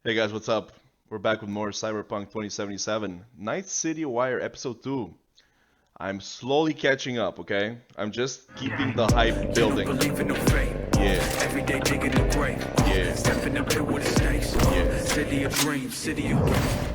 Hey guys, what's up? We're back with more Cyberpunk 2077, Night City Wire Episode 2. I'm slowly catching up, okay? I'm just keeping the hype building. Yeah. Every day digging the grave. Yeah. Step in the pit with the snakes. Yeah. City of dreams, city of...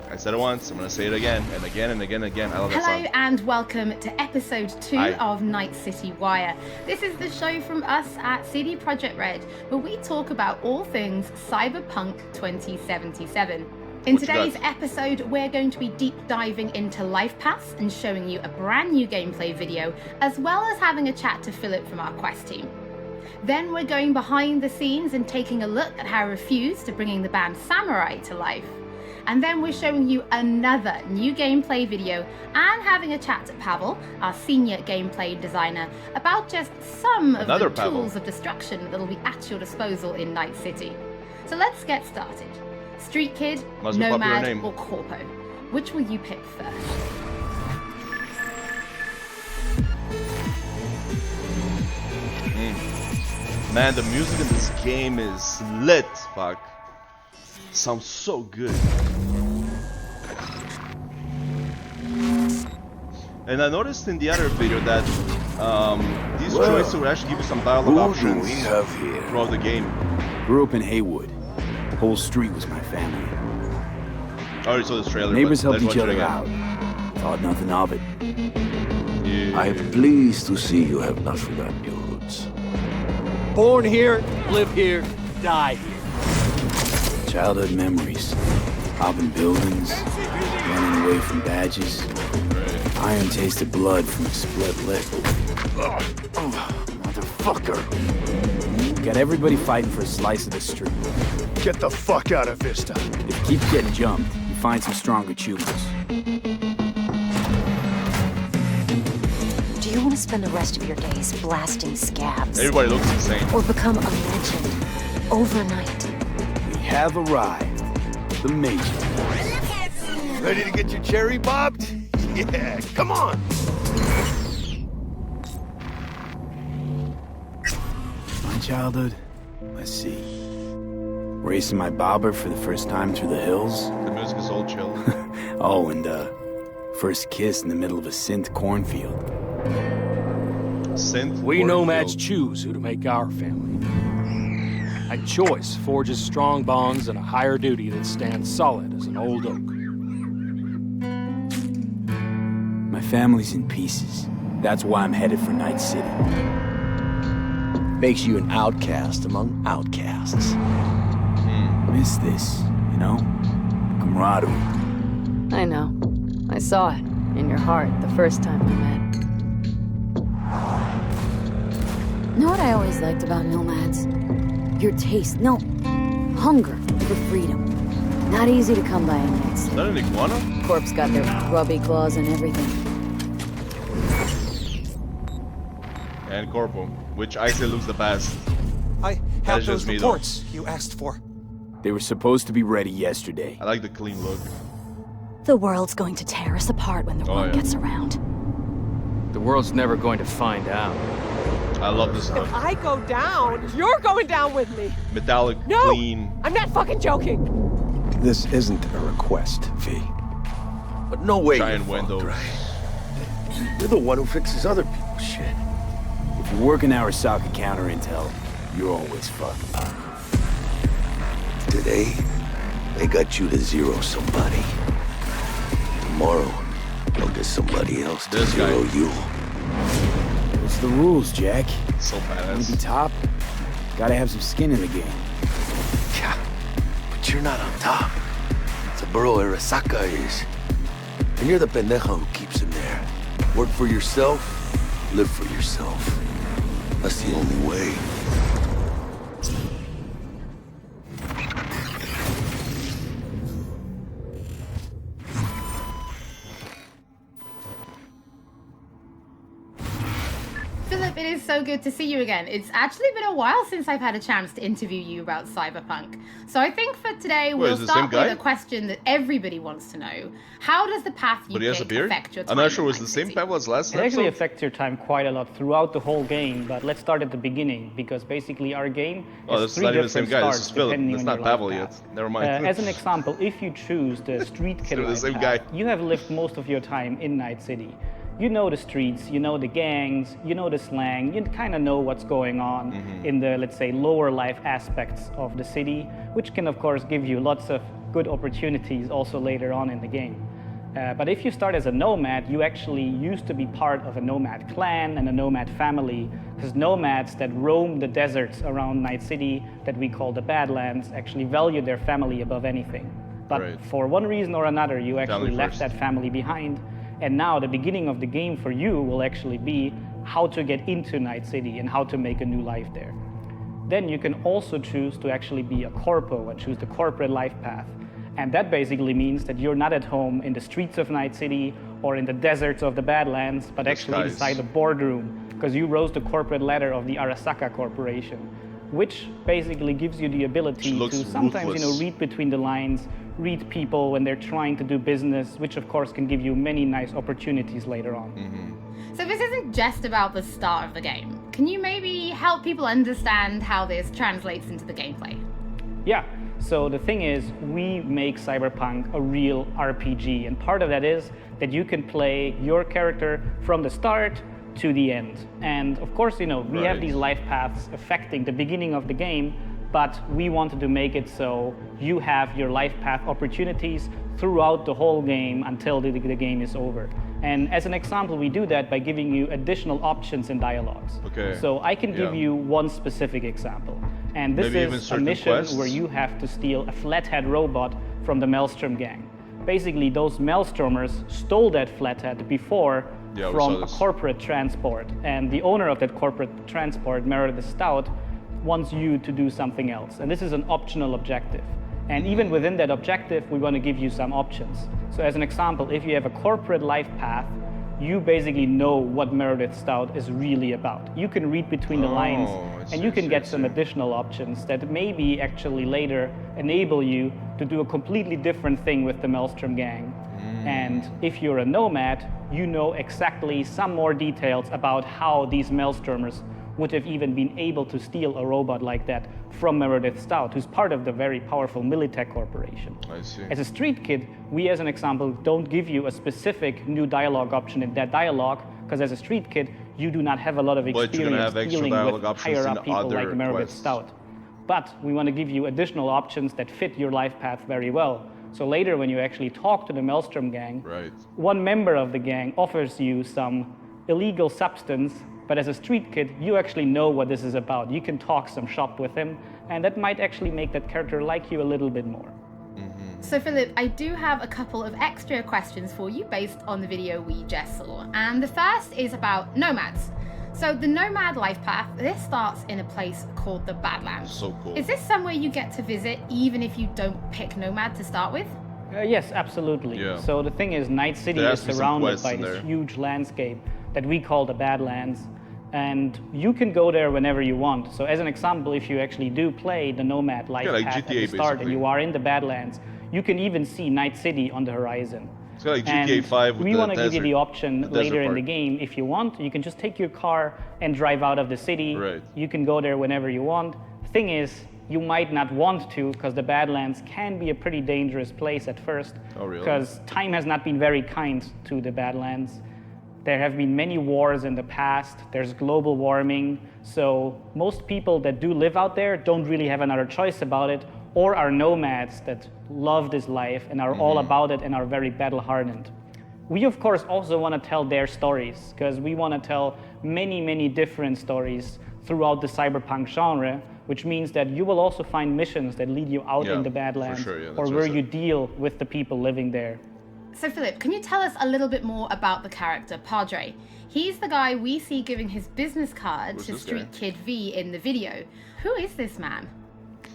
I said it once, I'm gonna say it again, and again, and again, and again. I love that Hello song. and welcome to episode 2 Hi. of Night City Wire. This is the show from us at CD Projekt Red, where we talk about all things Cyberpunk 2077. In What you today's got? episode, we're going to be deep diving into Lifepaths and showing you a brand new gameplay video, as well as having a chat to Philip from our quest team. Then we're going behind the scenes and taking a look at how Refused to bringing the band Samurai to life. And then we're showing you another new gameplay video and having a chat to Pavel, our senior gameplay designer, about just some of Another the Pavel. tools of destruction that'll be at your disposal in Night City. So let's get started. Street Kid, Must be a popular Nomad, name. or Corpo? Which will you pick first? Man, the music in this game is lit, fuck. Sounds so good. And I noticed in the other video that these Well, choices will actually give you some dialogue Who do options we have here? throughout the game. Grew up in Haywood. The whole street was my family. I already saw this trailer. Neighbors but helped let's each watch it other again. out. Thought nothing of it. Yeah. I'm pleased to see you have not forgotten your roots. Born here, live here, die here. Childhood memories. Robbing buildings. Running away from badges. Iron tasted blood from a split lip. Motherfucker! Got everybody fighting for a slice of the street. Get the fuck out of Vista. If you keep getting jumped, you find some stronger choosers. Do you want to spend the rest of your days blasting scabs? Everybody looks insane. Or become a legend overnight? We have arrived. The Major. Ready to get your cherry bobbed? Yeah, come on! My childhood? Let's see. Racing my bobber for the first time through the hills. The music is all chill. Oh, and first kiss in the middle of a synth cornfield. Synth. We nomads cornfield. choose who to make our family. And choice forges strong bonds and a higher duty that stands solid as an old oak. My family's in pieces. That's why I'm headed for Night City. Makes you an outcast among outcasts. Miss this, you know? Camaraderie. I know. I saw it in your heart the first time we met. Know what I always liked about nomads? Your taste, no, hunger for freedom. Not easy to come by in Night Is City. that an iguana? Corpse got their grubby claws and everything. And Corpo, which I say looks the best. I That have is those just me, though. reports you asked for. They were supposed to be ready yesterday. I like the clean look. The world's going to tear us apart when the Oh, world yeah. gets around. The world's never going to find out. I love this look. If I go down, you're going down with me. Metallic, No! clean. I'm not fucking joking. This isn't a request, V. But no way Giant you're fucked, windows. right? You're the one who fixes other people's shit. If you work in Arasaka counter intel, you're always fucked. Today, they got you to zero somebody. Tomorrow, they'll get somebody else to This guy. zero you. What's the rules, Jack? So Want to be badass. top? Gotta have some skin in the game. Yeah, but you're not on top. Saburo Arasaka is. And you're the pendejo who keeps him there. Work for yourself, live for yourself. That's the only way. Philip it is so good to see you again. It's actually been a while since I've had a chance to interview you about Cyberpunk. So I think for today, we'll start with a question that everybody wants to know. How does the path you pick affect your time? I'm not sure it was the same path as last episode. It actually affects your time quite a lot throughout the whole game, but let's start at the beginning, because basically our game has three different starts depending on your life path. Never mind. As an example, if you choose the street kid life path, you have lived most of your time in Night City. You know the streets, you know the gangs, you know the slang, you kind of know what's going on in the, let's say, lower life aspects of the city, which can of course give you lots of good opportunities also later on in the game. But if you start as a nomad, you actually used to be part of a nomad clan and a nomad family, because nomads that roam the deserts around Night City that we call the Badlands actually value their family above anything. But for one reason or another, you actually left that family behind. And now the beginning of the game for you will actually be how to get into Night City and how to make a new life there. Then you can also choose to actually be a corpo and choose the corporate life path. And that basically means that you're not at home in the streets of Night City or in the deserts of the Badlands, but actually inside the boardroom, because you rose the corporate ladder of the Arasaka Corporation, which basically gives you the ability to sometimes, read between the lines, read people when they're trying to do business, which of course can give you many nice opportunities later on. So this isn't just about the start of the game. Can you maybe help people understand how this translates into the gameplay? Yeah, so the thing is, we make Cyberpunk a real RPG, and part of that is that you can play your character from the start to the end. And of course, we have these life paths affecting the beginning of the game, but we wanted to make it so you have your life path opportunities throughout the whole game until the game is over. And as an example, we do that by giving you additional options and dialogues. So I can give you one specific example. And this is a mission where you have to steal a flathead robot from the Maelstrom gang. Basically, those Maelstromers stole that flathead before from a corporate transport. And the owner of that corporate transport, Meredith Stout, wants you to do something else. And this is an optional objective. And even within that objective, we want to give you some options. So as an example, if you have a corporate life path, you basically know what Meredith Stout is really about. You can read between the lines, and you can get some additional options that maybe actually later enable you to do a completely different thing with the Maelstrom gang. And if you're a nomad, you know exactly some more details about how these Maelstromers would have even been able to steal a robot like that from Meredith Stout, who's part of the very powerful Militech Corporation. I see. As a street kid, we as an example don't give you a specific new dialogue option in that dialogue, because as a street kid, you do not have a lot of experience dealing with higher up people like Meredith Stout. But we want to give you additional options that fit your life path very well. So later when you actually talk to the Maelstrom gang, one member of the gang offers you some illegal substance, but as a street kid, you actually know what this is about. You can talk some shop with him, and that might actually make that character like you a little bit more. So Philip, I do have a couple of extra questions for you based on the video we just saw. And the first is about nomads. So the nomad life path, this starts in a place called the Badlands. So cool. Is this somewhere you get to visit even if you don't pick nomad to start with? Yes, absolutely. So the thing is, Night City is surrounded by this huge landscape that we call the Badlands, and you can go there whenever you want. So as an example, if you actually do play the Nomad life path at the start and you are in the Badlands, you can even see Night City on the horizon. It's like GTA 5 with we want to give you the option later in the game, if you want, you can just take your car and drive out of the city. You can go there whenever you want. Thing is, you might not want to, because the Badlands can be a pretty dangerous place at first. Because time has not been very kind to the Badlands. There have been many wars in the past, there's global warming, so most people that do live out there don't really have another choice about it, or are nomads that love this life and are all about it and are very battle-hardened. We of course also want to tell their stories, because we want to tell many different stories throughout the cyberpunk genre, which means that you will also find missions that lead you out in the Badlands, or where you deal with the people living there. So Philip, can you tell us a little bit more about the character, Padre? He's the guy we see giving his business card to Street Kid V in the video. Who is this man?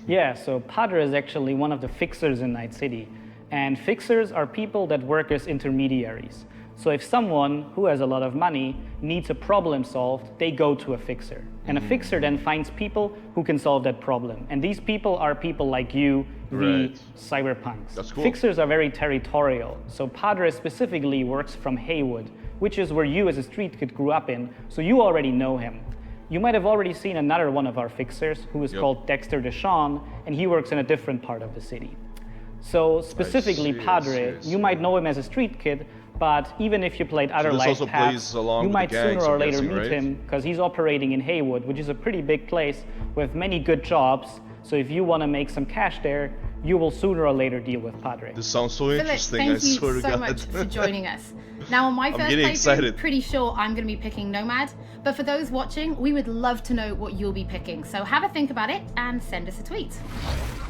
Yeah, so Padre is actually one of the fixers in Night City. And fixers are people that work as intermediaries. So if someone who has a lot of money needs a problem solved, they go to a fixer. And a fixer then finds people who can solve that problem. And these people are people like you, the cyberpunks. That's cool. Fixers are very territorial. So Padre specifically works from Haywood, which is where you as a street kid grew up in, so you already know him. You might have already seen another one of our fixers who is called Dexter Deshawn, and he works in a different part of the city. So specifically Padre, you might know him as a street kid, but even if you played other Lifepaths, you might sooner or later meet him because he's operating in Haywood, which is a pretty big place with many good jobs. So if you want to make some cash there, you will sooner or later deal with Padre. This sounds so interesting, Philip, I swear to God. thank you so much for joining us. Now on my first playthrough, pretty sure I'm going to be picking Nomad, but for those watching, we would love to know what you'll be picking. So have a think about it and send us a tweet.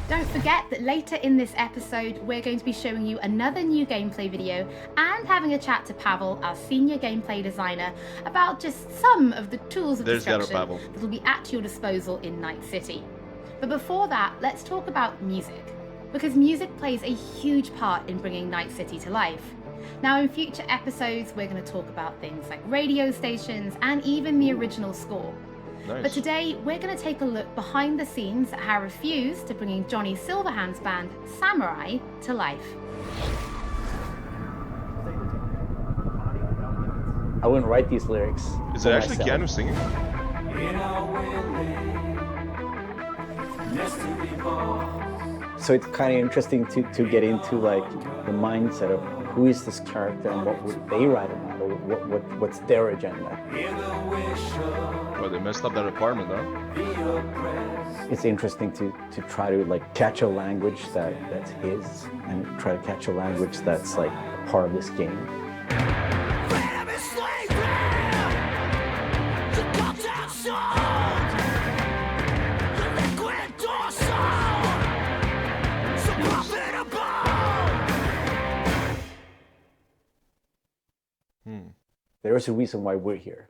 Don't forget that later in this episode, we're going to be showing you another new gameplay video and having a chat to Pavel, our senior gameplay designer, about just some of the tools of destruction that will be at your disposal in Night City. But before that, let's talk about music, because music plays a huge part in bringing Night City to life. Now in future episodes, we're going to talk about things like radio stations and even the original score. Nice. But today, we're going to take a look behind the scenes at how Refused to bringing Johnny Silverhand's band, Samurai, to life. I wouldn't write these lyrics. Is it actually Keanu singing? So it's kind of interesting to get into like the mindset of who is this character and what would they write about, or what's their agenda. Well, they messed up that apartment, huh? It's interesting to try to like catch a language that's his, and try to catch a language that's like part of this game. There is a reason why we're here.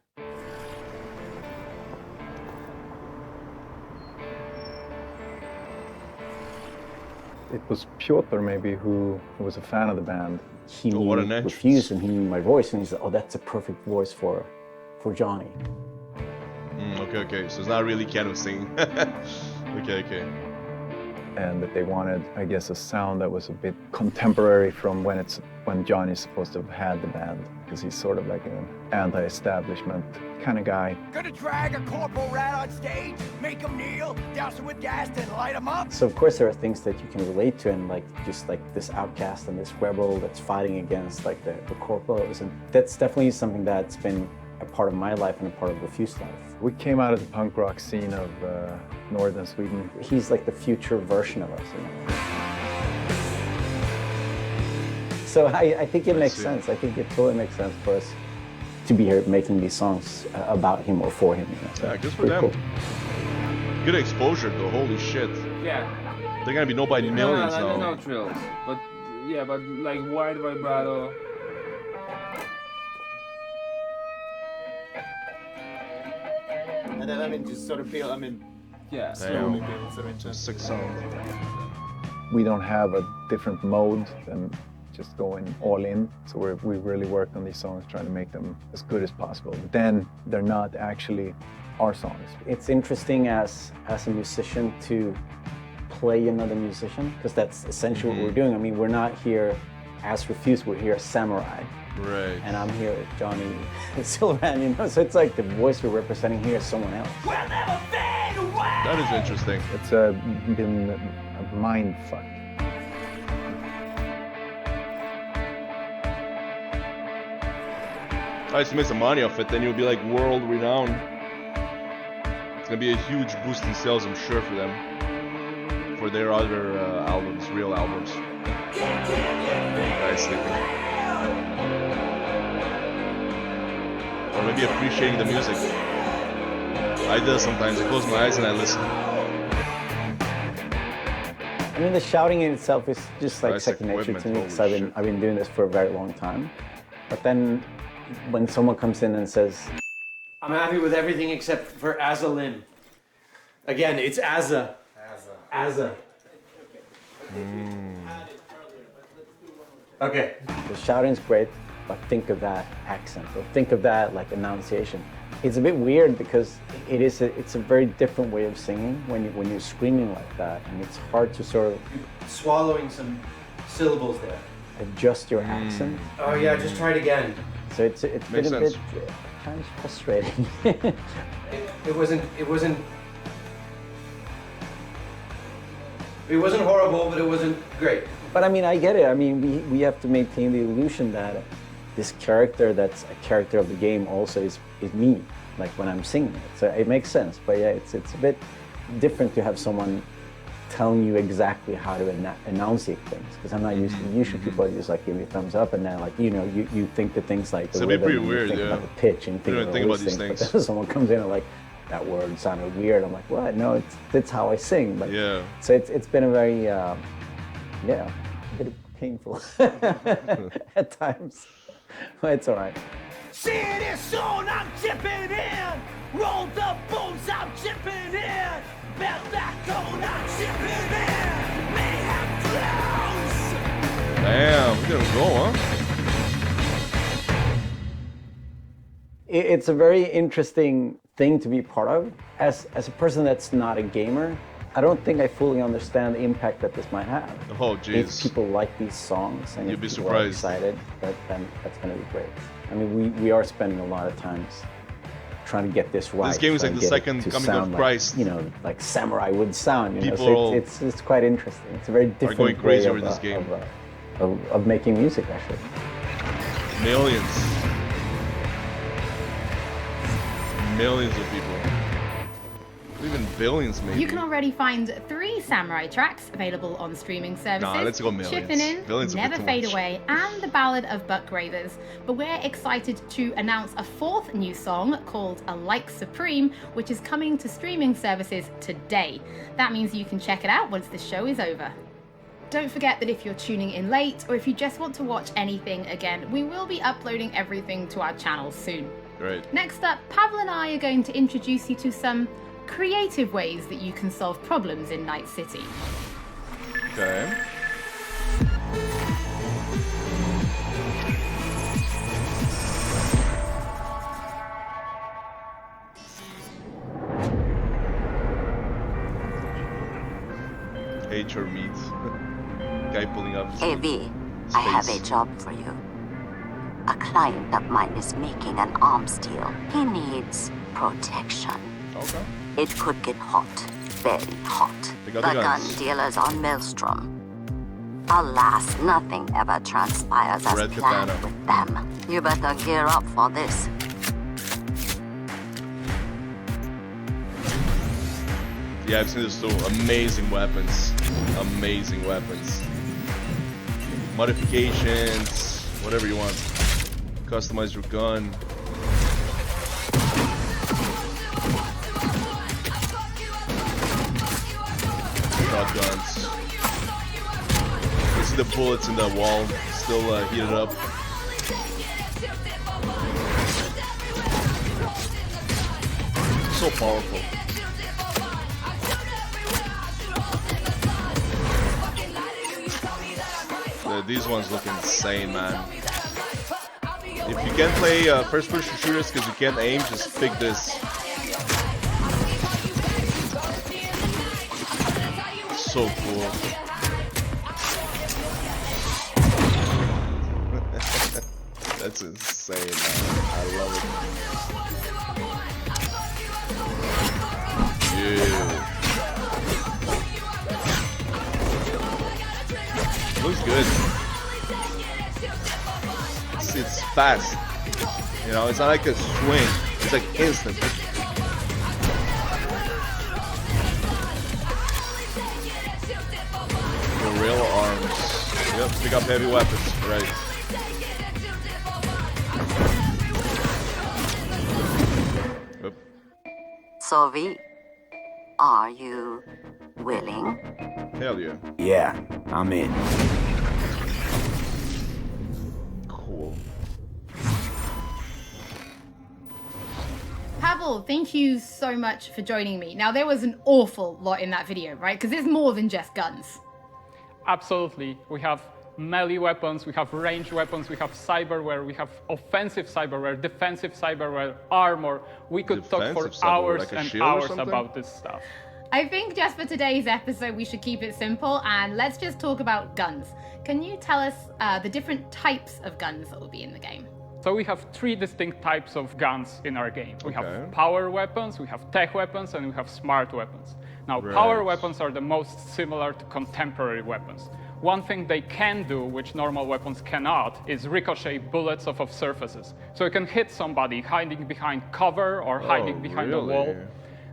It was Piotr maybe who was a fan of the band. He Refused, and he knew my voice, and he said, "Oh, that's a perfect voice for Johnny." Okay. So it's not really Keanu singing. Okay. And that they wanted, I guess, a sound that was a bit contemporary from when Johnny's supposed to have had the band, because he's sort of like an anti-establishment kind of guy. Gonna drag a corporal rat on stage, make him kneel, douse him with gas, then light him up. So of course there are things that you can relate to, and like just like this outcast and this rebel that's fighting against like the corporals, and that's definitely something that's been a part of my life and a part of Refused life. We came out of the punk rock scene of northern Sweden. He's like the future version of us, you know? So I think it makes sense. I think it totally makes sense for us to be here making these songs about him or for him. You know? Yeah, good for them. Cool. Good exposure though, holy shit. Yeah. They're gonna be nobody millions now. No trills. But yeah, but like wide vibrato. And then, I mean, just sort of build, yeah, slowly build sort of into sick sound. We don't have a different mode than just going all in. So we really worked on these songs, trying to make them as good as possible. But then they're not actually our songs. It's interesting as a musician to play another musician, because that's essentially what we're doing. I mean, we're not here as Refused, we're here as Samurai. Right. And I'm here with Johnny Silverhand, you know? So it's like the voice we're representing here is someone else. That is interesting. It's been a mind fuck. I used to make some money off it, then you'll be like world renowned. It's gonna be a huge boost in sales, I'm sure, for them. For their other albums, real albums. Guys sleeping. Or maybe appreciating the music. I do sometimes. I close my eyes and I listen. I mean, the shouting in itself is just like second nature to me, because I've been doing this for a very long time. But then when someone comes in and says, "I'm happy with everything except for Azalin." Again, it's Azza. Azza. Okay. The shouting's great, but think of that accent or think of that like enunciation. It's a bit weird because it's a very different way of singing when you're screaming like that, and it's hard to sort of swallowing some syllables there. Adjust your accent. Oh yeah, just try it again. So it's been a bit kind of frustrating. It wasn't horrible, but it wasn't great. But I mean, I get it. I mean, we have to maintain the illusion that this character that's a character of the game also is me, like when I'm singing it. So it makes sense. But yeah, it's a bit different to have someone telling you exactly how to enunciate things, because I'm not used to. Usually people just like give you a thumbs up, and then like you think the things like the rhythm, pretty weird, you think yeah. about the pitch, and you think about these things. But then someone comes in and like, that word sounded weird. I'm like, what? No, that's how I sing. But, yeah. So it's been a very a bit painful at times, but it's all right. See this on, I'm chipping in. Roll the bones, I'm chipping in. Bet that cone, I'm chipping in. Mayhem flows. Damn, look at him go, huh? It's a very interesting thing to be part of. As a person that's not a gamer, I don't think I fully understand the impact that this might have. Oh, jeez. If people like these songs and you'd be if people are surprised. excited, then that's going to be great. I mean, we are spending a lot of times trying to get this right. This game is like the second coming of Christ. Like, like Samurai would sound. You know? People So it's quite interesting. It's a very different going crazy way over this game. Of making music, actually. Millions of people. Even billions, maybe. You can already find 3 Samurai tracks available on streaming services. Nah, let's go millions. Chipping In, Billions Never would be too Fade much. Away, and The Ballad of Buck Ravers. But we're excited to announce a 4th new song called A Like Supreme, which is coming to streaming services today. That means you can check it out once the show is over. Don't forget that if you're tuning in late, or if you just want to watch anything again, we will be uploading everything to our channel soon. Right. Next up, Pavel and I are going to introduce you to some creative ways that you can solve problems in Night City. Okay. Hate your meat. Guy pulling up. Hey V, I have a job for you. A client of mine is making an arms deal. He needs protection. Okay. It could get hot, very hot. They The got the gun guns. dealers on Maelstrom. Alas, nothing ever transpires as Red planned Katana. with them. You better gear up for this. Yeah, I've seen this too. Amazing weapons. Amazing weapons. Modifications, whatever you want. Customize your gun. Shotguns. You see the bullets in the wall still heated up. So powerful. These ones look insane, man. If you can't play first-person shooters because you can't aim, just pick this. So cool. That's insane, man. I love it. Yeah. Looks good. It's fast. You know, it's not like a swing. It's like instant. The real arms. Yep, pick up heavy weapons. Right. Yep. So V, are you willing? Hell yeah. Yeah, I'm in. Cool. Pavel, thank you so much for joining me. Now, there was an awful lot in that video, right? Because it's more than just guns. Absolutely. We have melee weapons, we have ranged weapons, we have cyberware, we have offensive cyberware, defensive cyberware, armor. We could talk for Defensive cyberware, hours like a and shield or hours something? about this stuff. I think just for today's episode, we should keep it simple and let's just talk about guns. Can you tell us the different types of guns that will be in the game? So we have 3 distinct types of guns in our game. We Okay. have power weapons, we have tech weapons, and we have smart weapons. Now, Right. power weapons are the most similar to contemporary weapons. One thing they can do, which normal weapons cannot, is ricochet bullets off of surfaces. So you can hit somebody hiding behind cover or hiding behind a wall.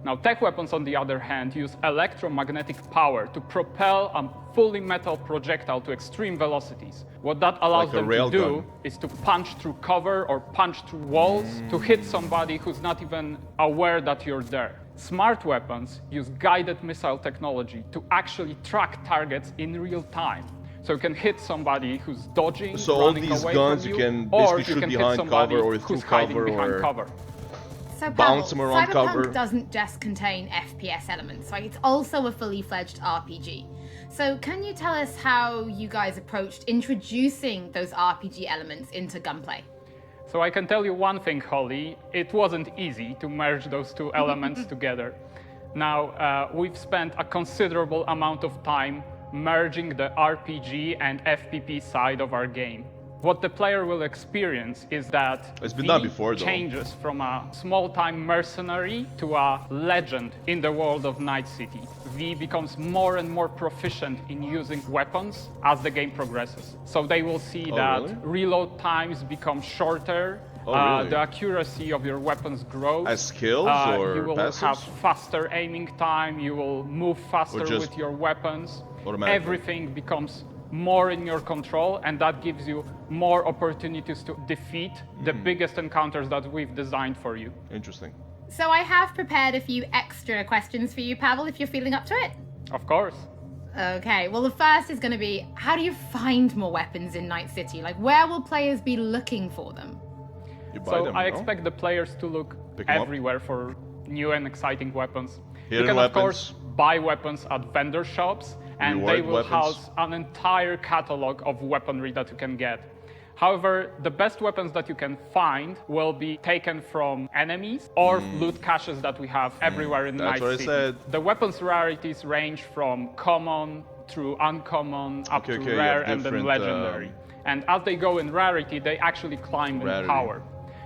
Now, tech weapons, on the other hand, use electromagnetic power to propel a fully metal projectile to extreme velocities. What that allows Like a them to do railgun. is to punch through cover or punch through walls to hit somebody who's not even aware that you're there. Smart weapons use guided missile technology to actually track targets in real time. So you can hit somebody who's dodging, So all running these away guns from you you, can or basically you shoot can hit behind somebody cover or who's through hiding cover behind or cover. So bounce Pavel, them around Cyberpunk cover. doesn't just contain FPS elements, right? It's also a fully fledged RPG. So can you tell us how you guys approached introducing those RPG elements into gunplay? So I can tell you one thing, Holly, it wasn't easy to merge those 2 elements together. Now, we've spent a considerable amount of time merging the RPG and FPP side of our game. What the player will experience is that It's been V done before, though. changes from a small-time mercenary to a legend in the world of Night City. V becomes more and more proficient in using weapons as the game progresses. So they will see Oh, that really? reload times become shorter, Oh, really? the accuracy of your weapons grows. As skills or you will passives? have faster aiming time, you will move faster just with your weapons. automatically? Everything becomes more in your control, and that gives you more opportunities to defeat the biggest encounters that we've designed for you. Interesting. So I have prepared a few extra questions for you, Pavel, if you're feeling up to it. Of course. Okay, well, the first is going to be, how do you find more weapons in Night City? Like, where will players be looking for them? You buy So them, I no? expect the players to look Pick 'em up? everywhere for new and exciting weapons. Hidden you can, weapons? of course, buy weapons at vendor shops, and Reward they will weapons? house an entire catalog of weaponry that you can get. However, the best weapons that you can find will be taken from enemies or loot caches that we have everywhere in That's Night what I City. said. The weapons rarities range from common through uncommon up Okay, to okay, you rare have and then different, legendary. And as they go in rarity, they actually climb in Rarity. power.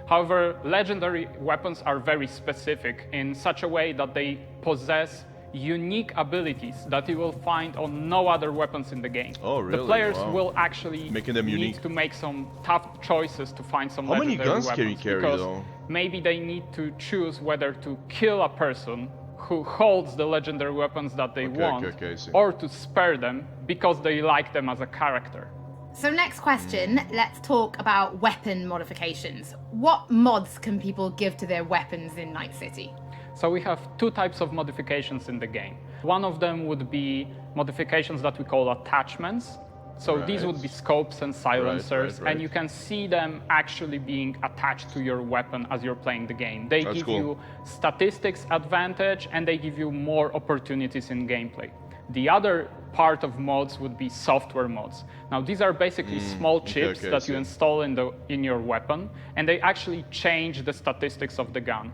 However, legendary weapons are very specific in such a way that they possess unique abilities that you will find on no other weapons in the game. Oh, really? The players Wow. will actually Making them need unique. to make some tough choices to find some How many legendary guns can you weapons, carry, because though? maybe they need to choose whether to kill a person who holds the legendary weapons that they Okay, want, okay, I see. or to spare them because they like them as a character. So next question, let's talk about weapon modifications. What mods can people give to their weapons in Night City? So we have 2 types of modifications in the game. One of them would be modifications that we call attachments. So these would be scopes and silencers, right. and you can see them actually being attached to your weapon as you're playing the game. They That's give cool. you statistics advantage, and they give you more opportunities in gameplay. The other part of mods would be software mods. Now, these are basically small chips okay, I that you see. install in your weapon, and they actually change the statistics of the gun.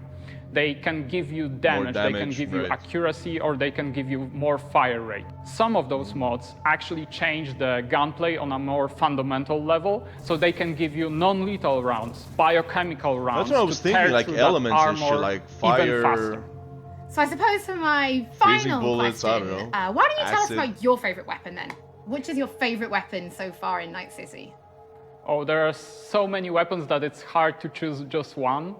They can give you damage, they can damage, give you right. accuracy, or they can give you more fire rate. Some of those mods actually change the gunplay on a more fundamental level, so they can give you non-lethal rounds, biochemical rounds. That's what I was to thinking, tear like through that elements and shit, armor like even faster. fire. So I suppose for my Freezing final bullets, I question, don't know. why don't you tell us Acid. about your favorite weapon then? Which is your favorite weapon so far in Night City? Oh, there are so many weapons that it's hard to choose just one.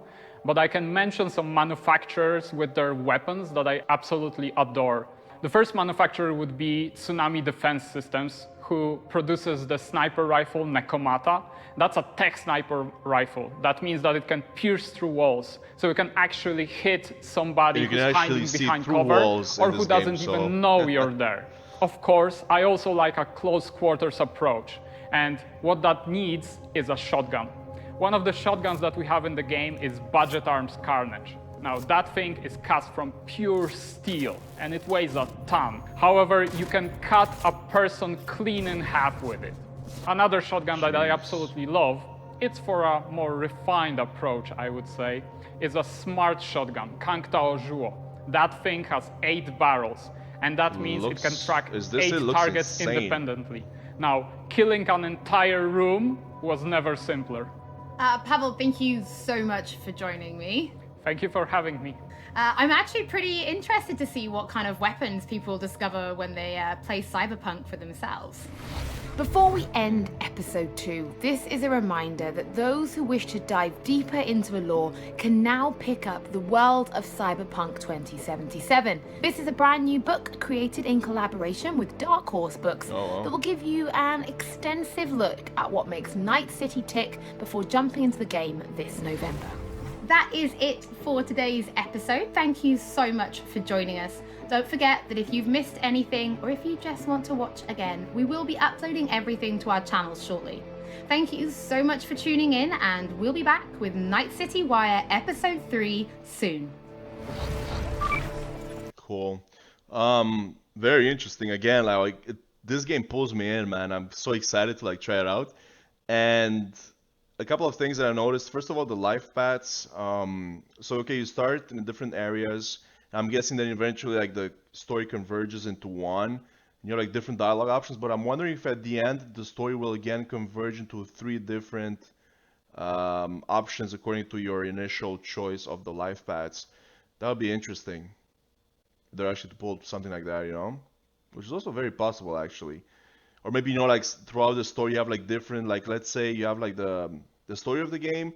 But I can mention some manufacturers with their weapons that I absolutely adore. The first manufacturer would be Tsunami Defense Systems, who produces the sniper rifle Nekomata. That's a tech sniper rifle. That means that it can pierce through walls. So you can actually hit somebody You can who's actually hiding see behind through cover, walls or in who this game, doesn't so- even know you're there. Of course, I also like a close quarters approach. And what that needs is a shotgun. One of the shotguns that we have in the game is Budget Arms Carnage. Now, that thing is cast from pure steel, and it weighs a ton. However, you can cut a person clean in half with it. Another shotgun that I absolutely love, it's for a more refined approach, I would say, is a smart shotgun, Kang Tao Zhuo. That thing has 8 barrels, and that means it can track 8 targets independently. Now, killing an entire room was never simpler. Pavel, thank you so much for joining me. Thank you for having me. I'm actually pretty interested to see what kind of weapons people discover when they play Cyberpunk for themselves. Before we end episode 2, this is a reminder that those who wish to dive deeper into the lore can now pick up The World of Cyberpunk 2077. This is a brand new book created in collaboration with Dark Horse Books that will give you an extensive look at what makes Night City tick before jumping into the game this November. That is it for today's episode. Thank you so much for joining us. Don't forget that if you've missed anything or if you just want to watch again, we will be uploading everything to our channels shortly. Thank you so much for tuning in, and we'll be back with Night City Wire Episode 3 soon. Cool. Very interesting. Again, this game pulls me in, man. I'm so excited to try it out. And a couple of things that I noticed. First of all, the life paths. So okay, you start in different areas. I'm guessing that eventually the story converges into one. You know, different dialogue options. But I'm wondering if at the end the story will again converge into 3 different options according to your initial choice of the life paths. That would be interesting. They're actually to pull something like that, you know, which is also very possible actually. Or maybe, you know, throughout the story you have different, let's say you have the story of the game,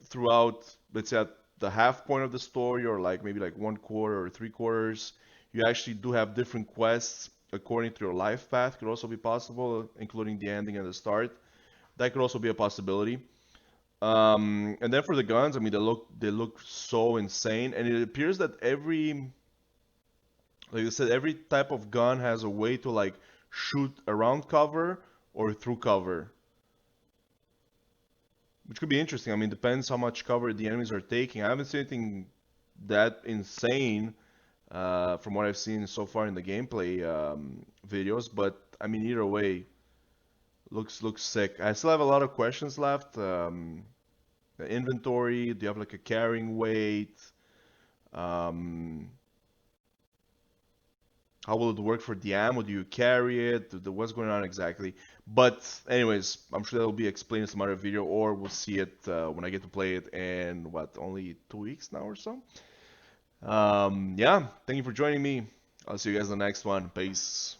throughout, let's say at the half point of the story, or maybe 1/4 or 3/4, you actually do have different quests according to your life path. Could also be possible, including the ending and the start. That could also be a possibility. And then for the guns, I mean, they look so insane, and it appears that like I said, every type of gun has a way to shoot around cover or through cover, which could be interesting. I mean, depends how much cover the enemies are taking. I haven't seen anything that insane from what I've seen so far in the gameplay videos, but I mean, either way, looks sick. I still have a lot of questions left. The inventory, do you have a carrying weight? How will it work for the ammo? Do you carry it? What's going on exactly? But anyways, I'm sure that will be explained in some other video, or we'll see it when I get to play it in, only 2 weeks now or so? Yeah, thank you for joining me. I'll see you guys in the next one. Peace.